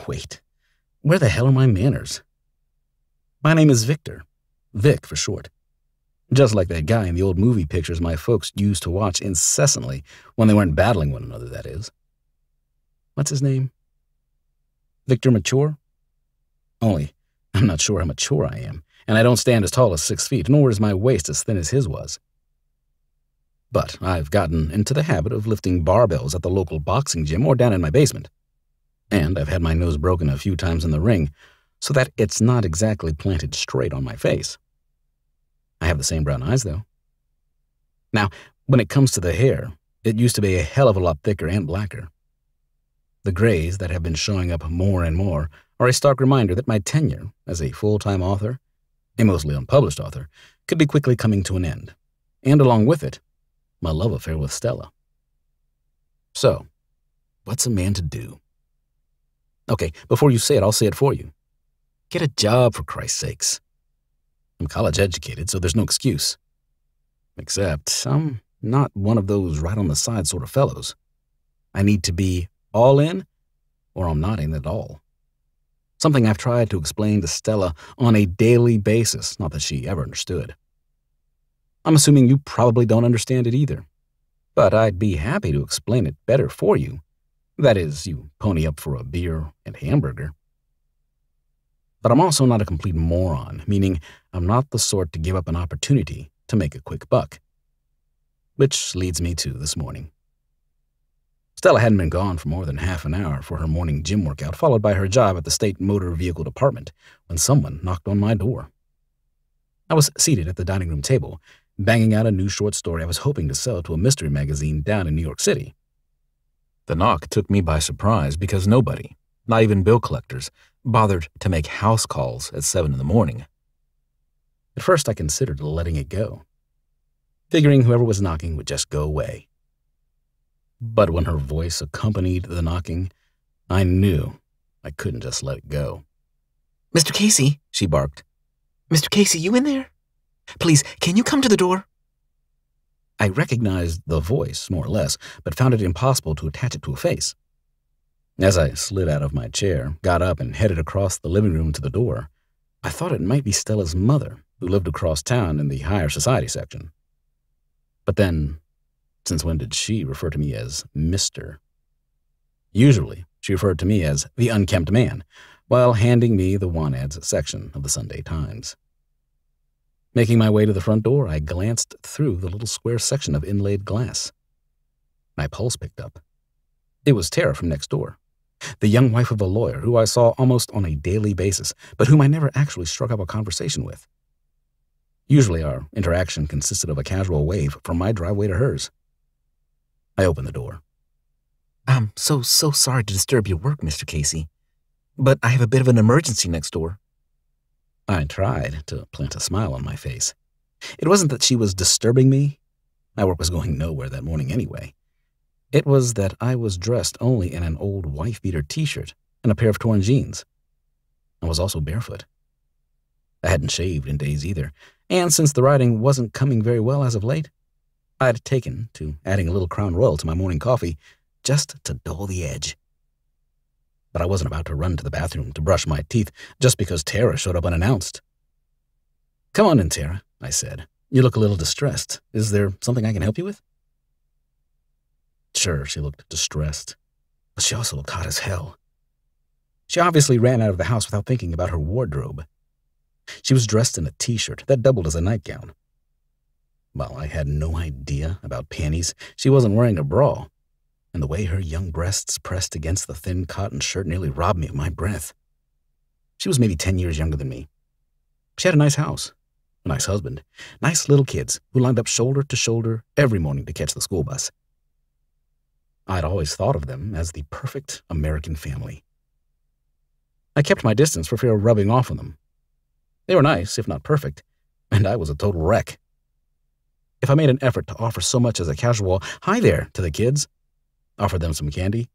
Wait, where the hell are my manners? My name is Victor. Vic for short. Just like that guy in the old movie pictures my folks used to watch incessantly when they weren't battling one another, that is. What's his name? Victor Mature? Only, I'm not sure how mature I am, and I don't stand as tall as 6 feet, nor is my waist as thin as his was. But I've gotten into the habit of lifting barbells at the local boxing gym or down in my basement. And I've had my nose broken a few times in the ring, so that it's not exactly planted straight on my face. I have the same brown eyes, though. Now, when it comes to the hair, it used to be a hell of a lot thicker and blacker. The grays that have been showing up more and more are a stark reminder that my tenure as a full-time author, a mostly unpublished author, could be quickly coming to an end, and along with it, my love affair with Stella. So, what's a man to do? Okay, before you say it, I'll say it for you. Get a job, for Christ's sakes. I'm college-educated, so there's no excuse. Except I'm not one of those right-on-the-side sort of fellows. I need to be all in, or I'm not in at all. Something I've tried to explain to Stella on a daily basis, not that she ever understood. I'm assuming you probably don't understand it either, but I'd be happy to explain it better for you. That is, you pony up for a beer and hamburger. But I'm also not a complete moron, meaning I'm not the sort to give up an opportunity to make a quick buck. Which leads me to this morning. Stella hadn't been gone for more than half an hour for her morning gym workout, followed by her job at the State Motor Vehicle Department, when someone knocked on my door. I was seated at the dining room table, banging out a new short story I was hoping to sell to a mystery magazine down in New York City. The knock took me by surprise because nobody, not even bill collectors, bothered to make house calls at 7 in the morning. At first I considered letting it go, figuring whoever was knocking would just go away. But when her voice accompanied the knocking, I knew I couldn't just let it go. "Mr. Casey," she barked. "Mr. Casey, you in there? Please, can you come to the door?" I recognized the voice, more or less, but found it impossible to attach it to a face. As I slid out of my chair, got up, and headed across the living room to the door, I thought it might be Stella's mother, who lived across town in the higher society section. But then, since when did she refer to me as Mr.? Usually, she referred to me as the unkempt man, while handing me the want ads section of the Sunday Times. Making my way to the front door, I glanced through the little square section of inlaid glass. My pulse picked up. It was Tara from next door, the young wife of a lawyer who I saw almost on a daily basis, but whom I never actually struck up a conversation with. Usually our interaction consisted of a casual wave from my driveway to hers. I opened the door. "I'm so sorry to disturb your work, Mr. Casey, but I have a bit of an emergency next door." I tried to plant a smile on my face. It wasn't that she was disturbing me. My work was going nowhere that morning anyway. It was that I was dressed only in an old wife-beater t-shirt and a pair of torn jeans. I was also barefoot. I hadn't shaved in days either, and since the writing wasn't coming very well as of late, I had taken to adding a little Crown Royal to my morning coffee just to dull the edge. But I wasn't about to run to the bathroom to brush my teeth just because Tara showed up unannounced. "Come on in, Tara," I said. "You look a little distressed. Is there something I can help you with?" Sure, she looked distressed, but she also looked hot as hell. She obviously ran out of the house without thinking about her wardrobe. She was dressed in a t-shirt that doubled as a nightgown. While I had no idea about panties, she wasn't wearing a bra, and the way her young breasts pressed against the thin cotton shirt nearly robbed me of my breath. She was maybe 10 years younger than me. She had a nice house, a nice husband, nice little kids who lined up shoulder to shoulder every morning to catch the school bus. I'd always thought of them as the perfect American family. I kept my distance for fear of rubbing off on them. They were nice, if not perfect, and I was a total wreck. If I made an effort to offer so much as a casual "hi there" to the kids, offer them some candy,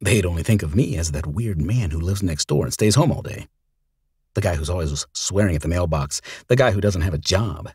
they'd only think of me as that weird man who lives next door and stays home all day. The guy who's always swearing at the mailbox, the guy who doesn't have a job,